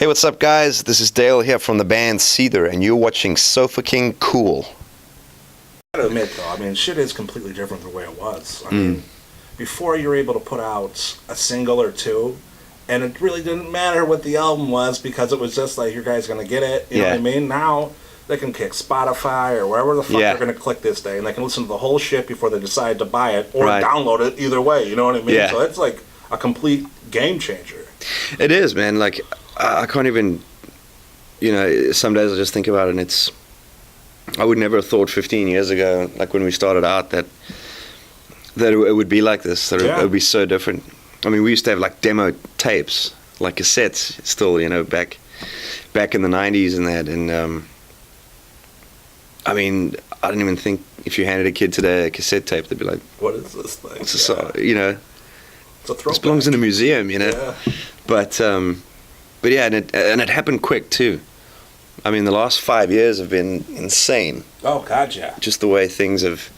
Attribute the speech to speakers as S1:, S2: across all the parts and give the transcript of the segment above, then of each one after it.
S1: Hey, what's up, guys? This is Dale here from the band Seether, and you're watching Sofa King Cool.
S2: I gotta admit, though, I mean, shit is completely different the way it was. I mean, before you were able to put out a single or two, and it really didn't matter what the album was because it was just like, your guy's gonna get it. You know what I mean? Now, they can kick Spotify or wherever the fuck they're gonna click this day, and they can listen to the whole shit before they decide to buy it or download it either way. You know what I mean? So it's like a complete game changer.
S1: It is, man. Like, I can't even, some days I just think about it, and I would never have thought 15 years ago, like when we started out, that it would be like this, that it would be so different. I mean, we used to have like demo tapes, like cassettes still, back in the 90s and that, and I mean, I don't even think if you handed a kid today a cassette tape, they'd be like,
S2: what is this thing?
S1: It's it's a throwback. This belongs in a museum,
S2: Yeah.
S1: But yeah, and it happened quick too. I mean, the last 5 years have been insane.
S2: Oh God, yeah.
S1: Just the way things have,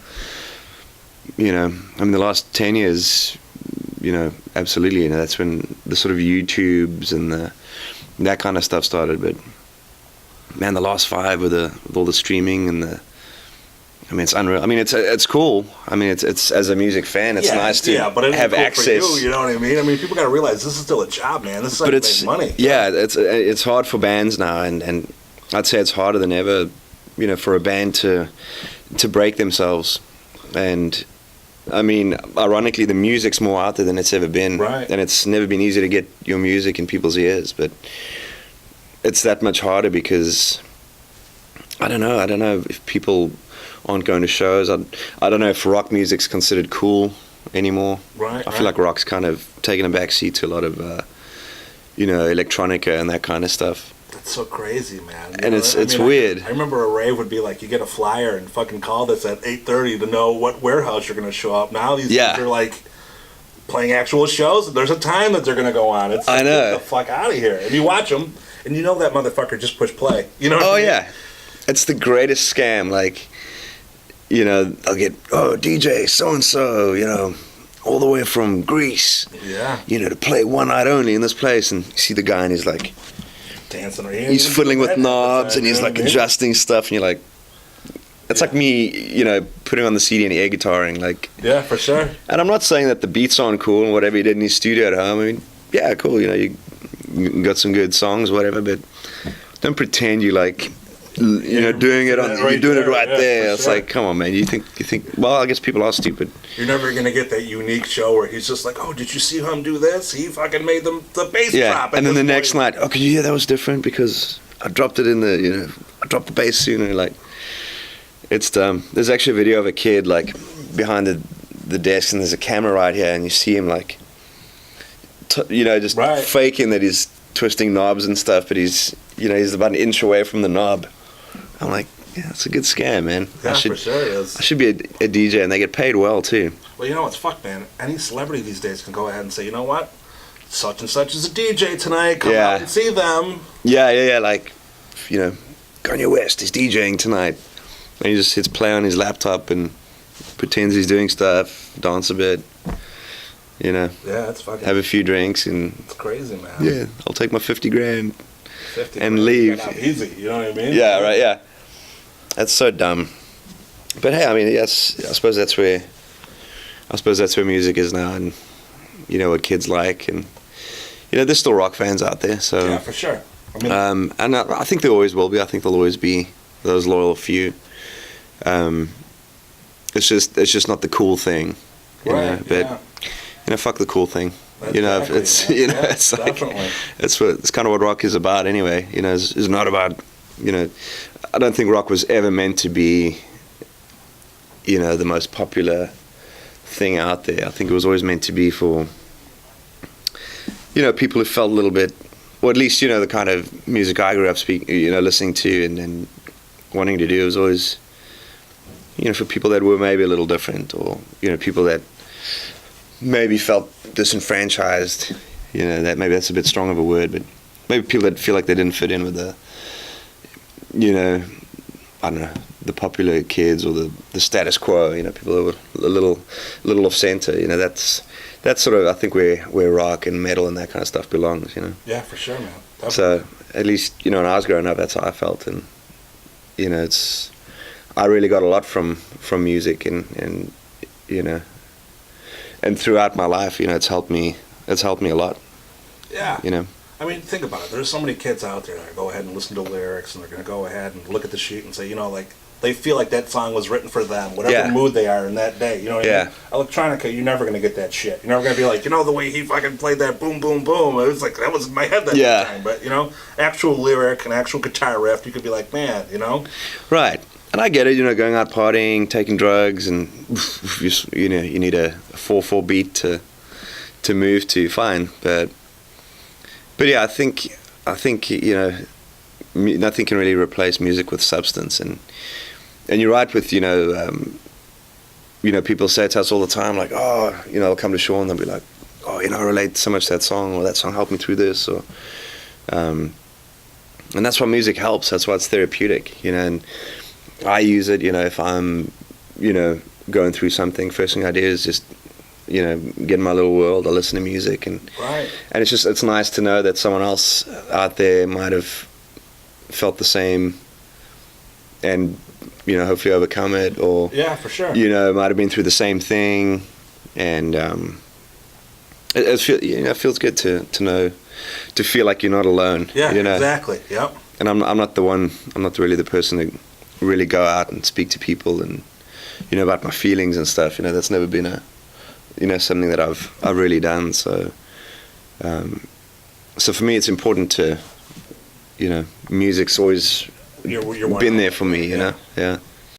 S1: I mean, the last 10 years, absolutely. That's when the sort of YouTubes and that kind of stuff started. But man, the last 5 with all the streaming and I mean, it's unreal. I mean, it's cool. I mean, it's as a music fan, it's nice to
S2: but it
S1: have
S2: cool
S1: access.
S2: For you know what I mean? I mean, people got to realize this is still a job, man. This is like make money.
S1: Yeah, it's hard for bands now, and I'd say it's harder than ever, for a band to break themselves. And I mean, ironically, the music's more out there than it's ever been, and it's never been easy to get your music in people's ears, but it's that much harder because I don't know if people aren't going to shows. I don't know if rock music's considered cool anymore. I feel like rock's kind of taken a backseat to a lot of electronica and that kind of stuff.
S2: That's so crazy, man.
S1: And it's weird.
S2: I remember a rave would be like, you get a flyer and fucking call this at 8:30 to know what warehouse you're going to show up. Now these kids are like playing actual shows, and there's a time that they're going to go on. It's like, I know. Get the fuck out of here. And you watch them, and you know that motherfucker just pushed play. You know what I mean?
S1: Yeah. It's the greatest scam. Like, I'll get, DJ so-and-so, all the way from Greece, to play one night only in this place. And you see the guy, and he's like,
S2: dancing.
S1: He's fiddling with knobs, and he's like adjusting stuff, and you're like, it's like me, putting on the CD and air guitaring, like.
S2: Yeah, for sure.
S1: And I'm not saying that the beats aren't cool and whatever he did in his studio at home. I mean, yeah, cool, you got some good songs, whatever, but don't pretend you like, doing it on, you're doing it right there. It's like, come on, man. You think. Well, I guess people are stupid.
S2: You're never gonna get that unique show where he's just like, oh, did you see him do this? He fucking made the bass drop.
S1: And then the next night, could you hear that was different because I dropped it in I dropped the bass sooner. Like, it's dumb. There's actually a video of a kid like behind the desk, and there's a camera right here, and you see him like, just faking that he's twisting knobs and stuff, but he's about an inch away from the knob. I'm like, yeah, it's a good scam, man.
S2: Yeah, for sure it is.
S1: I should be a DJ, and they get paid well, too.
S2: Well, you know what's fucked, man? Any celebrity these days can go ahead and say, you know what? Such and such is a DJ tonight. Come out and see them.
S1: Yeah. Like, Kanye West is DJing tonight. And he just hits play on his laptop and pretends he's doing stuff, dance a bit,
S2: Yeah, it's fucking.
S1: have a few drinks, and.
S2: It's crazy, man.
S1: Yeah, I'll take my 50 grand.
S2: 50
S1: and
S2: grand,
S1: leave.
S2: Easy, you know what I mean?
S1: Yeah, right. Yeah, that's so dumb. But hey, I mean, yes, I suppose that's where music is now, and what kids like, and there's still rock fans out there. So
S2: yeah, for sure. I mean,
S1: and I think there always will be. I think there'll always be those loyal few. It's just not the cool thing, But fuck the cool thing.
S2: Exactly,
S1: it's like
S2: definitely.
S1: it's kind of what rock is about anyway. It's not about I don't think rock was ever meant to be the most popular thing out there. I think it was always meant to be for people who felt a little bit, or at least the kind of music I grew up listening to and wanting to do. It was always for people that were maybe a little different, or people that maybe felt disenfranchised, that maybe that's a bit strong of a word, but maybe people that feel like they didn't fit in with the, I don't know, the popular kids or the status quo, people that were a little off center, that's sort of, I think, where rock and metal and that kind of stuff belongs,
S2: Yeah, for sure, man.
S1: So at least, you know, when I was growing up, that's how I felt. And, you know, I really got a lot from music, and you know, and throughout my life, you know, it's helped me a lot.
S2: Yeah.
S1: You know.
S2: I mean, think about it. There's so many kids out there that go ahead and listen to lyrics, and they're going to go ahead and look at the sheet and say, you know, like, they feel like that song was written for them, whatever mood they are in that day. You know what I mean? Electronica, you're never going to get that shit. You're never going to be like, you know, the way he fucking played that boom, boom, boom. It was like, that was in my head that time. But, you know, actual lyric and actual guitar riff, you could be like, man, you know?
S1: Right. And I get it, you know, going out partying, taking drugs, and, you know, you need a 4/4 beat to move to, fine. But yeah, I think, you know, nothing can really replace music with substance. And you're right with, you know, people say to us all the time, like, oh, you know, they'll come to Shaw and they'll be like, oh, you know, I relate so much to that song, or that song helped me through this, or, and that's why music helps. That's why it's therapeutic, you know. And I use it, you know, if I'm, you know, going through something. First thing I do is just, you know, get in my little world. I listen to music, and it's nice to know that someone else out there might have felt the same, and, you know, hopefully overcome it, or
S2: for sure,
S1: you know, might have been through the same thing, and it feels good to know, to feel like you're not alone.
S2: Yeah,
S1: you know?
S2: Exactly. Yep.
S1: And I'm not really the person to really go out and speak to people and, you know, about my feelings and stuff. You know, that's never been something that I've really done. So for me, it's important to, you know, music's always been there for me. You know, yeah.